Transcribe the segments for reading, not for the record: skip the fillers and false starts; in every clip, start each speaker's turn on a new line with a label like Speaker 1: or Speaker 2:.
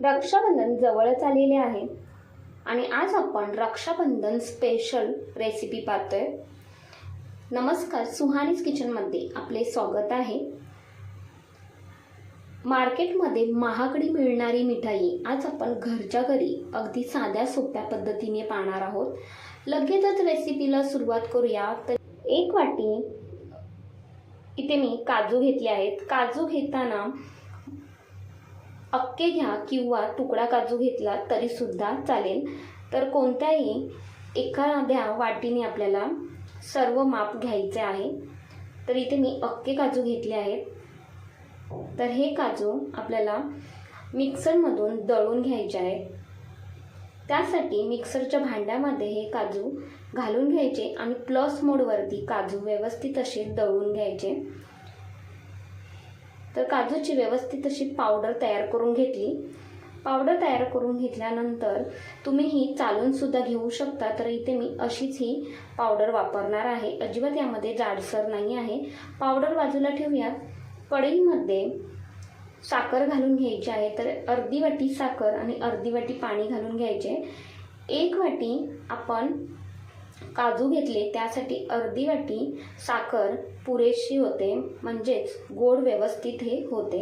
Speaker 1: रक्षाबंधन जवळच आलेले आहे आणि आज आपण रक्षाबंधन स्पेशल रेसिपी पाहतोय। नमस्कार, सुहानीज किचनमध्ये आपले स्वागत आहे। मार्केटमध्ये महागडी मिळणारी मिठाई आज आपण घरच्या घरी अगदी साध्या सोप्या पद्धतीने पाहणार आहोत। लगेचच रेसिपीला सुरुवात करूया। तर एक वाटी इथे मी काजू घेतले आहेत। काजू घेताना अक्के घ्या किंवा तुकडा काजू घेतला तरी सुद्धा चालेल। तर कोणत्याही एखाद्या वाटीने आपल्याला सर्व माप घ्यायचे आहे। तर इथे मी अक्के काजू घेतले आहेत। तर हे काजू आपल्याला मिक्सरमधून दळून घ्यायचे आहेत। त्यासाठी मिक्सरच्या भांड्यामध्ये हे काजू घालून घ्यायचे आणि प्लस मोडवरती काजू व्यवस्थित असे दळून घ्यायचे। तर काजूची व्यवस्थित अशी पावडर तयार करून घेतली। पावडर तयार करून घेतल्यानंतर तुम्ही ही चालून सुद्धा घेऊ शकता। तर इथे मी अशीच ही पावडर वापरणार आहे। अजिबात यामध्ये जाडसर नाही आहे। पावडर बाजूला ठेवूयात। कढईमध्ये साखर घालून घ्यायची आहे। तर अर्धी वाटी साखर आणि अर्धी वाटी पाणी घालून घ्यायचे। एक वाटी आपण काजू घेतले, त्यासाठी अर्धी वाटी साखर पुरेशी होते, म्हणजेच गोड व्यवस्थित हे होते।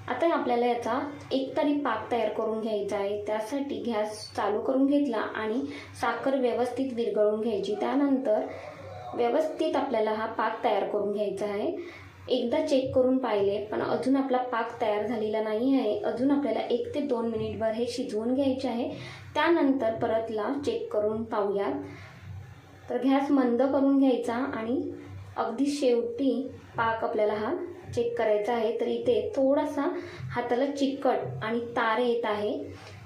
Speaker 1: आता आपल्याला याचा एकतरी पाक तयार करून घ्यायचा आहे। त्यासाठी गॅस चालू करून घेतला आणि साखर व्यवस्थित विरघळून घ्यायची। त्यानंतर व्यवस्थित आपल्याला हा पाक तयार करून घ्यायचा आहे। एकदा चेक करून पाहिले, पण अजून आपला पाक तयार झालेला नाही आहे। अजून आपल्याला 1 ते 2 मिनिटभर हे शिजवून घ्यायचे आहे। त्यानंतर परतला चेक करून पाहूया। तर गॅस मंद करून घ्यायचा आणि अगदी शेवटी पाक आपल्याला हा चेक करायचा आहे। तर इथे थोडासा हाताला चिकट आणि तारे येत आहे।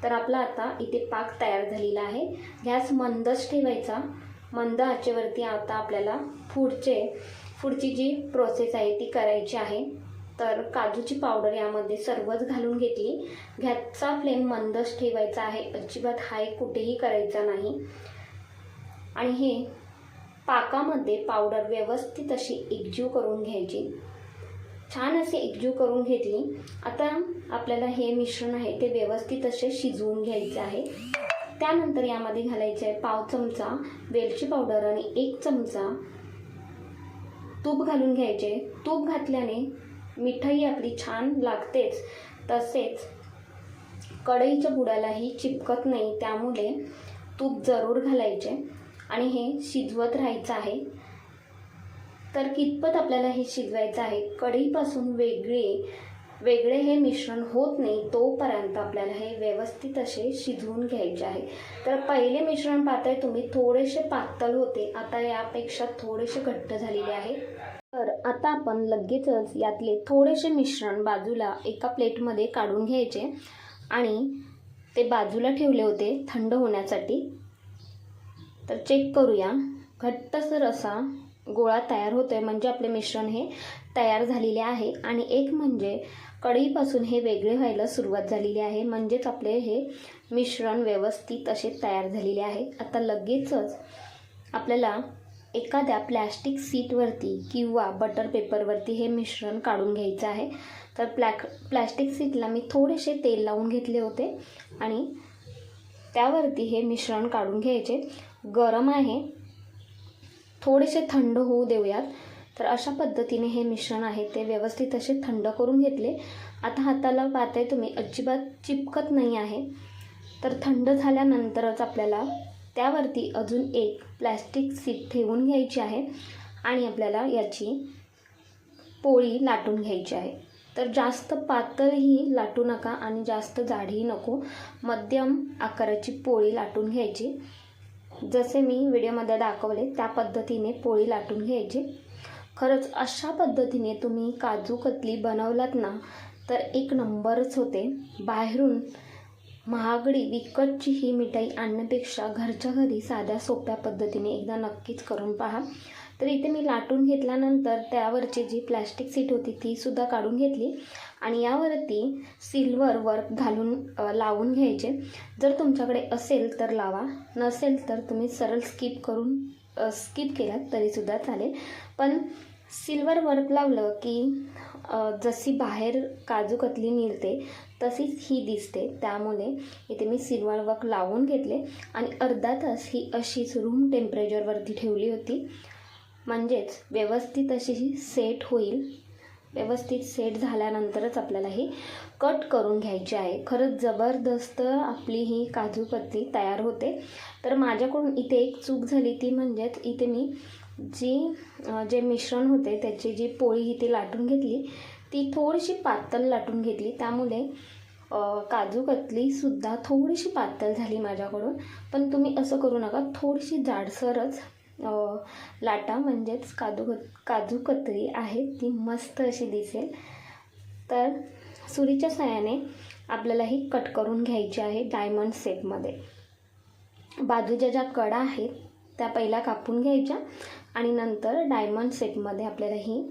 Speaker 1: तर आपला आता इथे पाक तयार झालेला आहे। गॅस मंदच ठेवायचा। मंद आचेवरती आता आपल्याला पुढची जी प्रोसेस आहे ती करायची आहे। तर काजूची पावडर यामध्ये सर्वच घालून घेतली। गॅसचा फ्लेम मंदच ठेवायचा आहे, अजिबात हाय कुठेही करायचा नाही। आणि हे पाकामध्ये पावडर व्यवस्थित अशी एकजीव करून घ्यायची। छान असे एकजीव करून घेतली। आता आपल्याला हे मिश्रण आहे ते व्यवस्थित असे शिजवून घ्यायचे आहे। त्यानंतर यामध्ये घालायचे आहे पाव चमचा वेलची पावडर आणि 1 चमचा तूप घालून घ्यायचे। तूप घातल्याने मिठाई आपली छान लागतेच, तसेच कढईच्या बुडालाही चिपकत नाही, त्यामुळे तूप जरूर घालायचे आणि हे शिजवत राहायचं आहे। तर कितपत आपल्याला हे शिजवायचं आहे, कढईपासून वेगळे हे मिश्रण होत नाही तोपर्यंत आपल्याला हे व्यवस्थित असे शिजवून घ्यायचे आहे। तर पहिले मिश्रण पाहताय तुम्ही, थोडेसे पातळ होते, आता यापेक्षा थोडेसे घट्ट झालेले आहे। तर आता आपण लगेचच यातले थोडेसे मिश्रण बाजूला एका प्लेटमध्ये काढून घ्यायचे आणि ते बाजूला ठेवले होते थंड होण्यासाठी। तर चेक करूया, घट्टसर असा गोळा तयार होतोय, म्हणजे आपले मिश्रण हे तयार झालेले आहे। आणि एक म्हणजे कढईपासून हे वेगळे व्हायला सुरुवात झालेली आहे, म्हणजेच आपले हे मिश्रण व्यवस्थित असे तयार झालेले आहे। आता लगेचच आपल्याला एखाद्या प्लॅस्टिक सीटवरती किंवा बटर पेपरवरती हे मिश्रण काढून घ्यायचं आहे। तर प्लॅस्टिक सीटला मी थोडेसे तेल लावून घेतले होते आणि त्यावरती हे मिश्रण काढून घ्यायचे। गरम आहे, थोडेसे थंड होऊ देऊयात। तर अशा पद्धतीने हे मिश्रण आहे ते व्यवस्थित असे थंड करून घेतले। आता हाताला पाहताय तुम्ही, अजिबात चिपकत नाही आहे। तर थंड झाल्यानंतरच आपल्याला त्यावरती अजून एक प्लॅस्टिक सीट ठेवून घ्यायची आहे आणि आपल्याला याची पोळी लाटून घ्यायची आहे। तर जास्त पातळही लाटू नका आणि जास्त जाडही नको, मध्यम आकाराची पोळी लाटून घ्यायची। जसे मी व्हिडिओमध्ये दाखवले त्या पद्धतीने पोळी लाटून घ्यायची। खरंच अशा पद्धतीने तुम्ही काजू कतली बनवलात ना, तर एक नंबरच होते। बाहेरून महागडी विकतची ही मिठाई आणण्यापेक्षा घरच्या घरी साध्या सोप्या पद्धतीने एकदा नक्कीच करून पहा। तर इथे मी लाटून घेतल्यानंतर त्यावरची जी प्लॅस्टिक सीट होती ती सुद्धा काढून घेतली आणि यावरती सिल्वर वर्क घालून लावून घ्यायचे। जर तुमच्याकडे असेल तर लावा, नसेल तर तुम्ही सरळ स्किप केलात तरीसुद्धा चालेल। पण सिल्वर वर्क लावलं की जशी बाहेर काजू कतली मिळते तशीच ही दिसते. त्यामुळे इथे मी सिल्वर वर्क लावून घेतले आणि अर्धा तास ही अशीच रूम टेम्परेचरवरती ठेवली होती, म्हणजेच व्यवस्थित अशी ही सेट होईल. व्यवस्थित सेट झाल्यानंतरच आपल्याला ही कट करून घ्यायची आहे. खरंच जबरदस्त आपली ही काजू कतली तयार होते. तर माझ्याकडून इथे एक चूक झाली, ती म्हणजेच इथे मी जे मिश्रण होते त्याची जी पोळी इथे लाटून घेतली ती थोडीशी पातळ लाटून घेतली. त्यामुळे काजू कतलीसुद्धा थोडीशी पातळ झाली माझ्याकडून. पण तुम्ही असं करू नका, थोडीशी जाडसरच लाटा, म्हणजेच काजू कतली आहे ती मस्त अशी दिसेल. तर सुरीच्या साहाय्याने आपल्याला ही कट करून घ्यायची आहे डायमंड शेपमध्ये. बाजूच्या ज्या कडा आहेत त्या पहिला कापून घ्यायच्या आणि नंतर डायमंड शेपमध्ये आपल्याला ही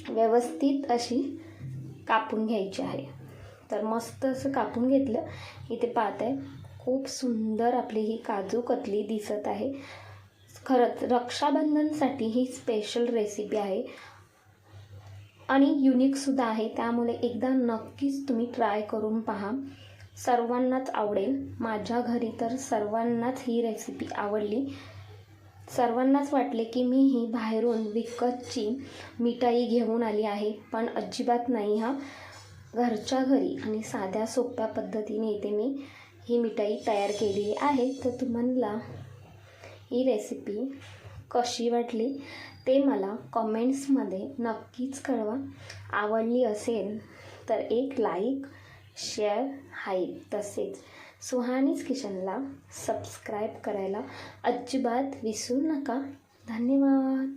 Speaker 1: व्यवस्थित अशी कापून घ्यायची आहे. तर मस्त असं कापून घेतलं. इथे पाहत आहे खूप सुंदर आपली ही काजू कतली दिसत आहे. खरंच रक्षाबंधनसाठी ही स्पेशल रेसिपी आहे आणि युनिकसुद्धा आहे. त्यामुळे एकदा नक्कीच तुम्ही ट्राय करून पहा, सर्वांनाच आवडेल. माझ्या घरी तर सर्वांनाच ही रेसिपी आवडली. सर्वांनाच वाटले की मी ही बाहेरून विकतची मिठाई घेऊन आली आहे, पण अजिबात नाही. घरच्या घरी आणि साध्या सोप्या पद्धतीने इथे मी ही मिठाई तयार केलेली आहे. तर तुम्हाला ही रेसिपी कशी वाटली ते मला कमेंट्समध्ये नक्कीच कळवा. आवडली असेल तर एक लाईक, शेअर, हाईप तसेच सुहानीज किचनला सबस्क्राईब करायला अजिबात विसरू नका. धन्यवाद.